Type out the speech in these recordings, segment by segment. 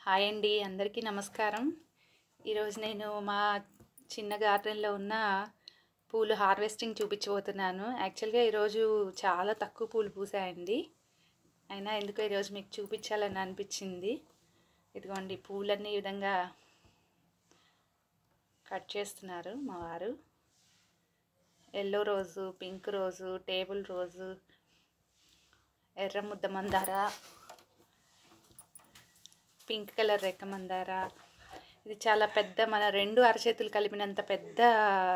Hi అండి, అందరికీ నమస్కారం. ఈరోజు నేను మా చిన్న గార్డెన్లో ఉన్న పూలు హార్వెస్టింగ్ చూపించబోతున్నాను. యాక్చువల్గా ఈరోజు చాలా తక్కువ పూలు పూసాయండి. అయినా ఎందుకో ఈరోజు మీకు చూపించాలని అనిపించింది. ఇదిగోండి, పూలన్నీ ఈ విధంగా కట్ చేస్తున్నారు మా వారు. ఎల్లో రోజు, పింక్ రోజు, టేబుల్ రోజు, ఎర్ర ముద్ద మందార, పింక్ కలర్ రెక్క మందార. ఇది చాలా పెద్ద, మన రెండు అరచేతులు కలిపినంత పెద్ద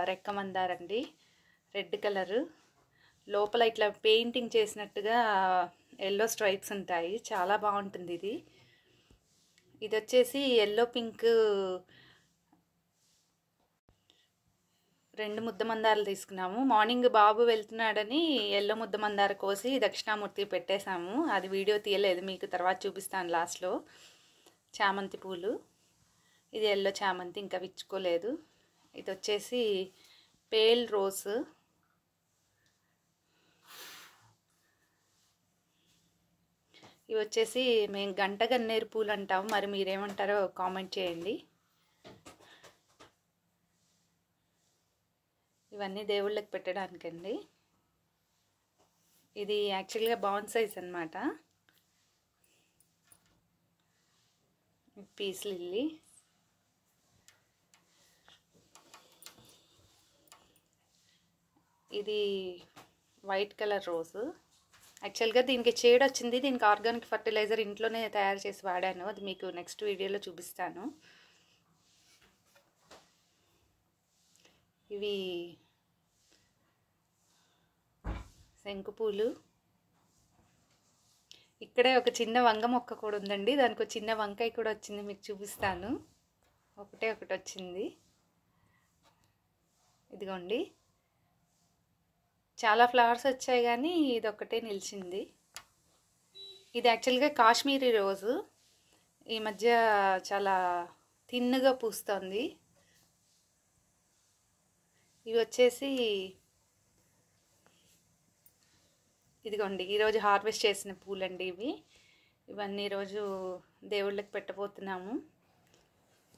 రెక్క మందార అండి. రెడ్ కలరు, లోపల ఇట్లా పెయింటింగ్ చేసినట్టుగా ఎల్లో స్ట్రైప్స్ ఉంటాయి. చాలా బాగుంటుంది ఇది. ఇది వచ్చేసి ఎల్లో పింక్ రెండు ముద్ద మందారాలు తీసుకున్నాము. మార్నింగ్ బాబు వెళ్తున్నాడని ఎల్లో ముద్ద మందార కోసి దక్షిణామూర్తి పెట్టేశాము. అది వీడియో తీయలేదు, మీకు తర్వాత చూపిస్తాను లాస్ట్లో. చామంతి పూలు, ఇది ఎల్లో చామంతి, ఇంకా విచ్చుకోలేదు. ఇది వచ్చేసి పేల్ రోజ్, ఇవి వచ్చేసి మేము గంట గన్నేరు పూలు అంటాము, మరి మీరేమంటారో కామెంట్ చేయండి. ఇవన్నీ దేవుళ్ళకి పెట్టడానికండి. ఇది యాక్చువల్గా బాన్సైస్ అన్నమాట. పీస్ లిల్లీ, ఇది వైట్ కలర్ రోజు. యాక్చువల్గా దీనికి షేడ్ వచ్చింది. దీనికి ఆర్గానిక్ ఫర్టిలైజర్ ఇంట్లోనే తయారు చేసి వాడాను, అది మీకు నెక్స్ట్ వీడియోలో చూపిస్తాను. ఇవి శంకుపూలు. ఇక్కడే ఒక చిన్న వంగ మొక్క కూడా ఉందండి, దానికి ఒక చిన్న వంకాయ కూడా వచ్చింది, మీకు చూపిస్తాను. ఒకటి వచ్చింది. ఇదిగోండి, చాలా ఫ్లవర్స్ వచ్చాయి కానీ ఇది ఒక్కటే నిలిచింది. ఇది యాక్చువల్గా కాశ్మీరీ రోజు. ఈ మధ్య చాలా థిన్గా పూస్తుంది. ఇవి వచ్చేసి ఇదిగోండి, ఈరోజు హార్వెస్ట్ చేసిన పూలండి ఇవి. ఇవన్నీ ఈరోజు దేవుళ్ళకి పెట్టబోతున్నాము.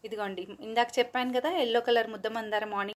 ఇదిగోండి, ఇందాక చెప్పాను కదా ఎల్లో కలర్ ముద్ద మందార మార్నింగ్